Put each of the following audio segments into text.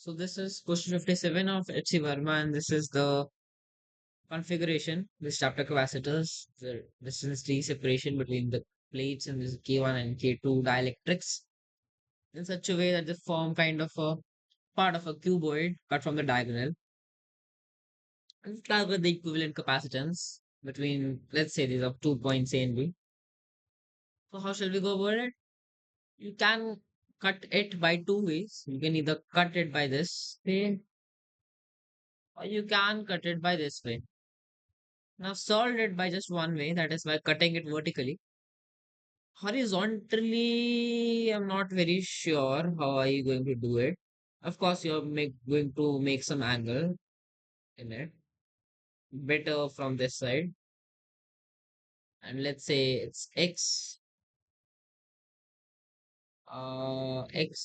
So this is question 57 of HC Verma, and this is the configuration, this chapter capacitors, the distance T separation between the plates in this K1 and K2 dielectrics in such a way that they form kind of a part of a cuboid cut from the diagonal. And calculate the equivalent capacitance between, let's say, these are 2 points A and B. So how shall we go about it? You can cut it by two ways. You can either cut it by this way, or you can cut it by this way. Now solve it by just one way, that is by cutting it vertically. Horizontally, I'm not very sure how are you going to do it. Of course, going to make some angle in it, better from this side. And let's say it's x,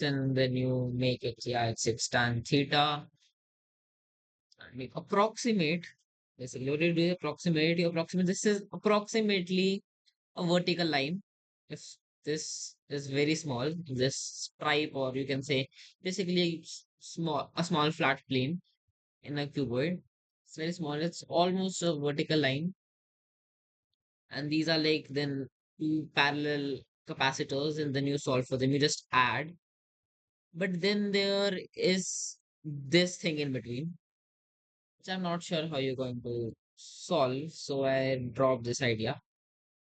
and then you make it, yeah, it's tan theta. And we approximate, basically, what do you do? Approximate. This is approximately a vertical line. If this is very small, this stripe, or you can say basically a small flat plane in a cuboid. It's very small. It's almost a vertical line, and these are like then two parallel capacitors, and then you solve for them. You just add, but then there is this thing in between, which I'm not sure how you're going to solve. So I drop this idea.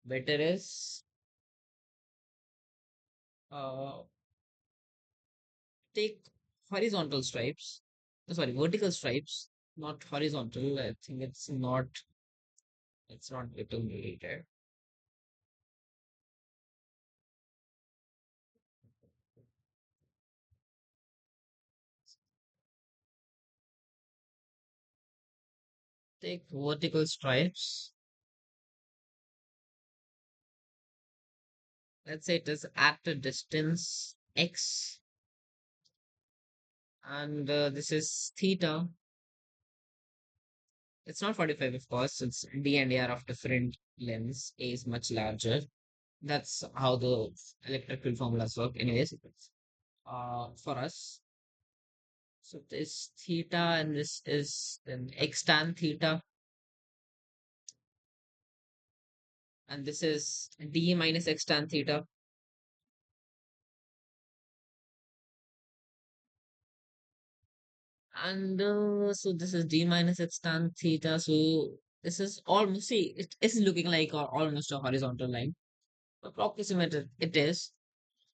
Better is uh take horizontal stripes. Sorry, vertical stripes, not horizontal. I think it's not getting related. Take vertical stripes. Let's say it is at a distance x, and this is theta. It's not 45, of course. It's D and A are of different lengths. A is much larger. That's how the electric field formulas work. Anyways, for us, so this theta, and this is then x tan theta, and this is d minus x tan theta. And so this is d minus x tan theta. So this is almost, see, it is looking like almost a horizontal line. Approximately it is.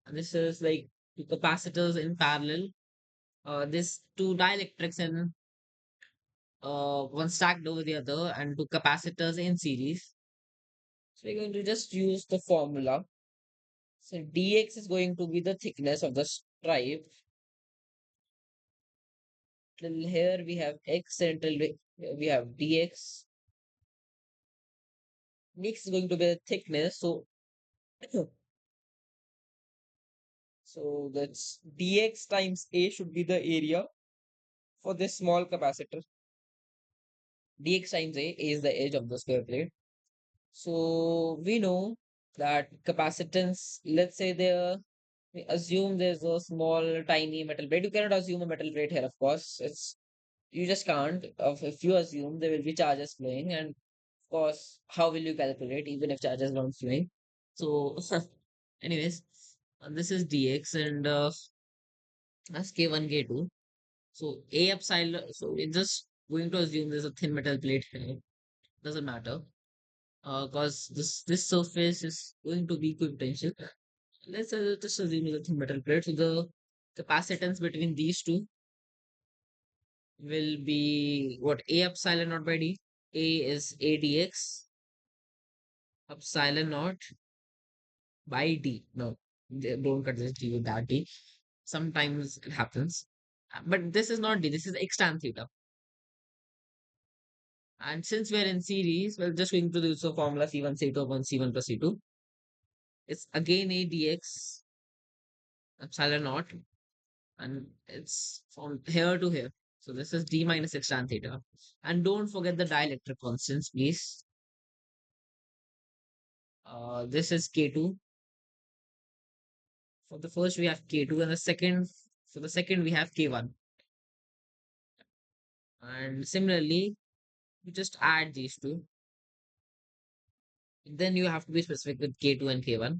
And this is like two capacitors in parallel. This two dielectrics in one stacked over the other, and two capacitors in series. So we're going to just use the formula. So dx is going to be the thickness of the stripe. Till here we have x, and till we have dx. Dx is going to be the thickness. So so that's dx times a should be the area for this small capacitor. Dx times a is the edge of the square plate. So we know that capacitance, let's say we assume there's a small tiny metal plate. You cannot assume a metal plate here, of course. You just can't. If you assume there will be charges flowing, and of course, how will you calculate even if charges aren't flowing? So, anyways, this is dx, and that's k1, k2. So a epsilon. So we're just going to assume there's a thin metal plate here. Doesn't matter, because this surface is going to be equipotential. Let's just assume it's a thin metal plate. So the capacitance between these two will be what, a epsilon naught by d. A is a dx epsilon naught by d. No, don't cut this d with that d. Sometimes it happens. But this is not d, this is x tan theta. And since we're in series, we're just going to use the formula C1 C2 upon C1 plus C2. It's again a dx epsilon naught, and it's from here to here. So this is d minus x tan theta. And don't forget the dielectric constants, please. This is K2. For the first, we have K2, and for the second, we have K1. And similarly, you just add these two. Then you have to be specific with K2 and K1.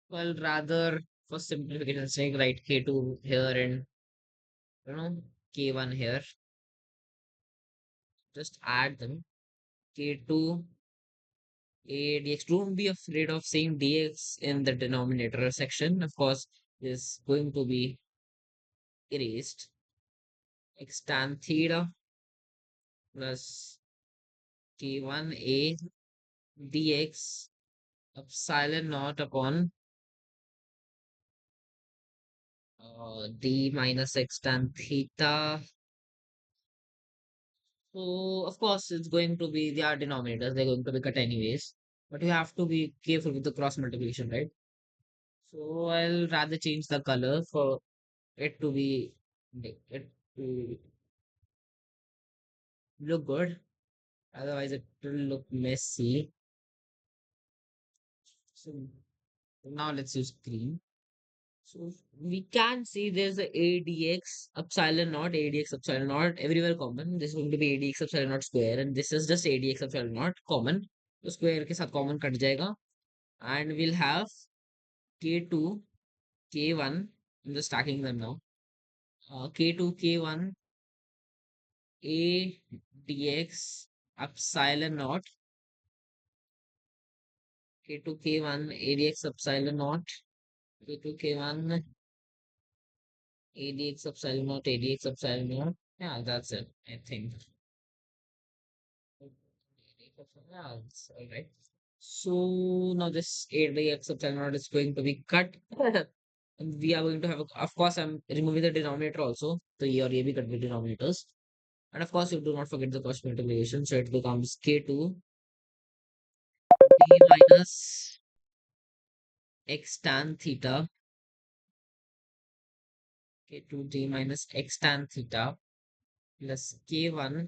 Well, rather for simplification's sake, write K2 here and you know K1 here. Just add them. K2 A dx. Don't be afraid of saying dx in the denominator section. Of course, is going to be erased. X tan theta plus K1A dx epsilon naught upon d minus x tan theta. So, of course, it's going to be their denominators. They're going to be cut anyways. But you have to be careful with the cross multiplication, right? So, I'll rather change the color for it to be it to look good. Otherwise, it will look messy. So, now let's use green. So, we can see there's a ADX epsilon naught, ADX epsilon naught everywhere common. This is going to be ADX epsilon naught square, and this is just ADX epsilon naught common. तो square के साथ common cut जाएगा. And we'll have K2, K1. I'm just stacking them now. K2, K1, A dx epsilon naught, K2, K1, A dx epsilon naught, K2, K1, A dx epsilon naught, A dx epsilon naught. Yeah, that's it, I think. Yeah, it's all right. So now this A dx epsilon naught is going to be cut. And we are going to have, of course, I'm removing the denominator also. So here, ये भी cut with denominators. And of course, you do not forget the cross multiplication. So it becomes K2 d minus x tan theta. K2 d minus x tan theta plus K1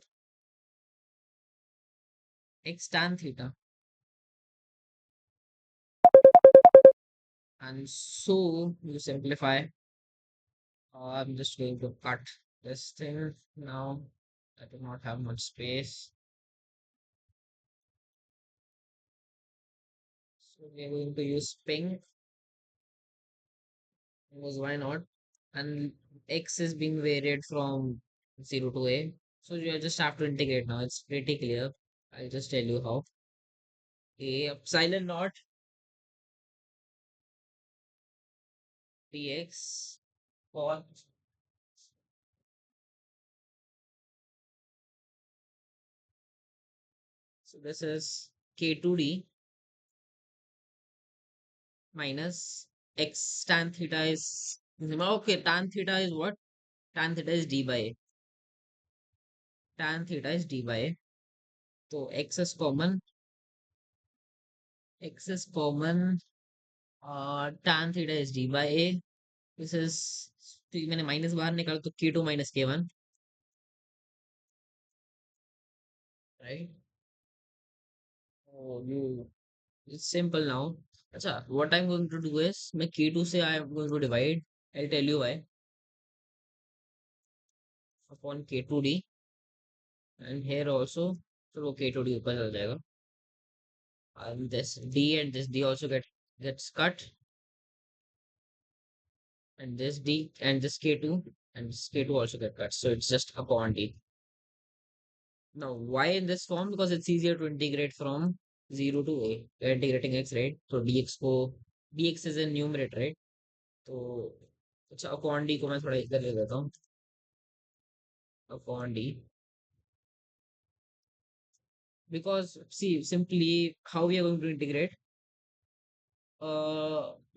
x tan theta. And so you simplify. I'm just going to cut this thing now. I do not have much space. So we're going to use pink because why not? And x is being varied from 0 to a. So you just have to integrate now. It's pretty clear. I'll just tell you how. A epsilon naught dx for so this is k2d minus x tan theta is okay. Tan theta is what? Tan theta is d by a. Tan theta is d by a. So x is common. X is common. Tan theta is d by a. This is तो मैंने minus बाहर निकाला तो k2 minus k1, right? Oh, you it's simple now. अच्छा, what I'm going to do is मैं k2 से I am going to divide. I'll tell you why. Upon k2d and here also चलो k2d ऊपर चल जाएगा. And this d also gets cut, and this d and this k2 and this k2 also get cut. So it's just upon d. Now, why in this form? Because it's easier to integrate from 0 to a. We're integrating x, right? So dx is a numerator, right? तो अच्छा upon D को मैं थोड़ा इधर ले लेता हूँ. Upon d, because see simply how we are going to integrate.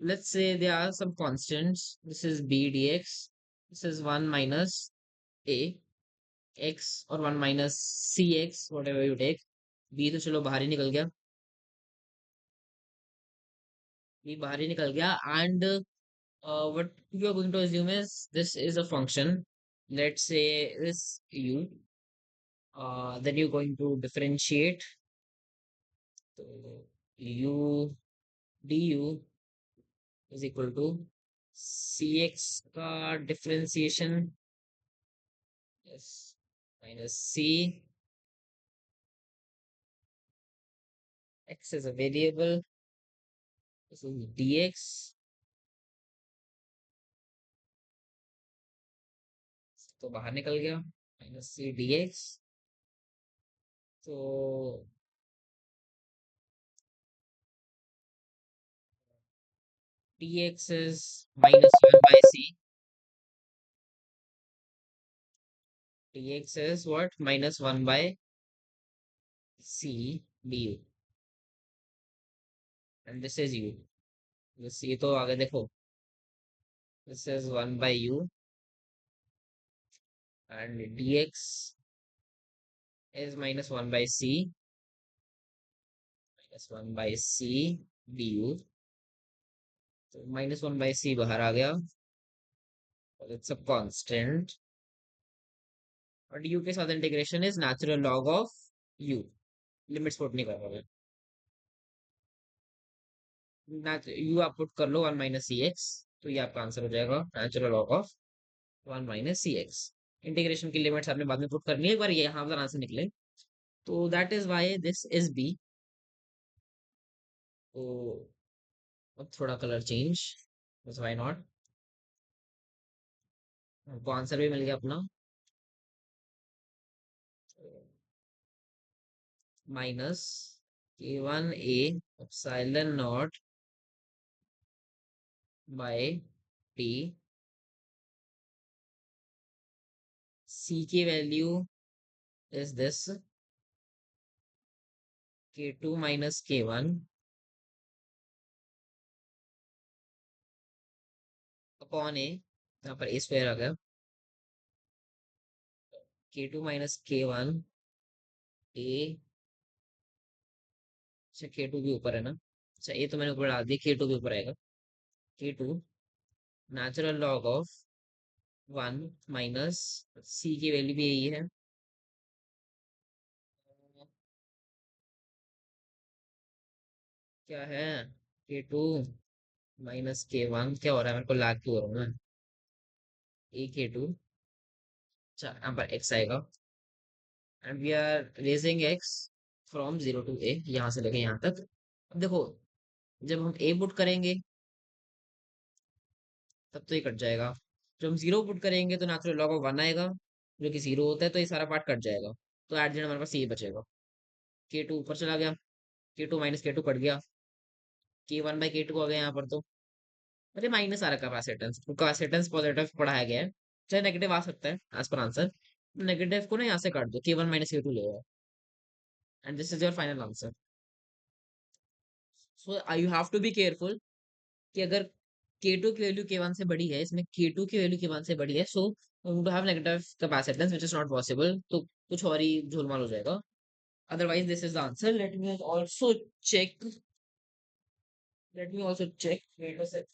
Let's say there are some constants. This is b dx. This is 1 minus a x or 1 minus cx, whatever you take. b तो चलो बाहर ही निकल गया. b बाहर ही निकल गया. And what you are going to assume is this is a function. Let's say this u. Then you're going to differentiate. So u du is equal to cx का differentiation. Yes. minus c. X is a variable. This is dx. तो बाहर निकल गया minus सी dx. तो dx is minus 1 by c. Dx is what? Minus 1 by c du. And this is u. This ये तो आगे देखो. This is 1 by u. And dx is minus 1 by c. Minus 1 by c du. तो minus 1 by c बाहर आ गया. और it's a constant. और du के साथ integration is natural log of u. Limits put नहीं कर रहा मैं. u आप पुट कर लो 1 माइनस सी एक्स. तो ये आपका आंसर हो जाएगा natural log of 1 minus C X. Integration की लिमिट्स आपने बाद में पुट करनी है, एक बार ये यहाँ पर आंसर निकले. तो that is Y this is B. तो अब थोड़ा कलर चेंज. बस वाई नॉट. हमको आंसर भी मिल गया अपना. Minus k1a epsilon naught by T. c की value is this k2 minus k1 upon A. यहाँ पर ए स्क्वायर आ गया. k2 माइनस k1 ए. अच्छा k2 भी ऊपर है ना. अच्छा ये तो मैंने ऊपर डाल दिया. k2 भी ऊपर आएगा. k2 natural log of 1 minus c की वैल्यू भी यही है. क्या है? k2 minus k1. क्या हो रहा है? मेरे को लैग क्यों हो रहा है? ए k2. अच्छा यहाँ पर x आएगा. And we are raising x from 0 to a. यहाँ से लेके यहाँ तक. अब देखो, जब हम a पुट करेंगे तब तो ये कट जाएगा. जब हम जीरो पुट करेंगे तो नेचुरल लॉग ऑफ 1 आएगा, जो कि 0 होता है. तो ये सारा पार्ट कट जाएगा. तो एट द एंड हमारे पास ये बचेगा. k2 ऊपर चला गया. k2 माइनस k2 कट गया. k1 बाई k2 आ गया यहाँ पर. तो अरे माइनस आ रहा कैपेसिटेंस. कैपेसिटेंस पॉजिटिव पढ़ाया गया है. चाहे नेगेटिव आ सकता है एज पर आंसर. नेगेटिव को ना यहाँ से काट दो. k1 माइनस k2 लेगा. And this is your final answer. So you have to be careful कि अगर k2 की वैल्यू k1 से बड़ी है, इसमें k2 की वैल्यू k1 से बड़ी है, so to have negative capacitance which is not possible. तो कुछ और ही झोलमाल हो जाएगा. Otherwise, this is the answer. Let me also check. Wait a sec.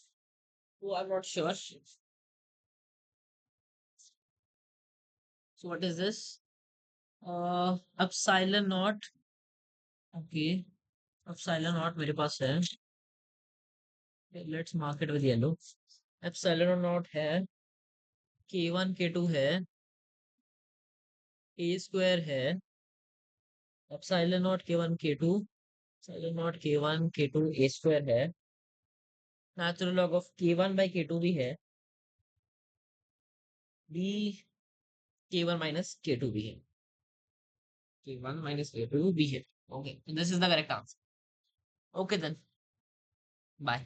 Oh, I'm not sure. So what is this? Epsilon naught. Okay. Epsilon naught मेरे पास है. Okay, let's mark it with yellow. Epsilon naught है. K1 K2 है. A square है. Epsilon naught K1 K2. Epsilon naught K1 K2 A square है. Natural log of K1 by K2 भी है. B K1 minus K2 भी है. K1 minus K2 भी है. Okay, so this is the correct answer. Okay then. Bye.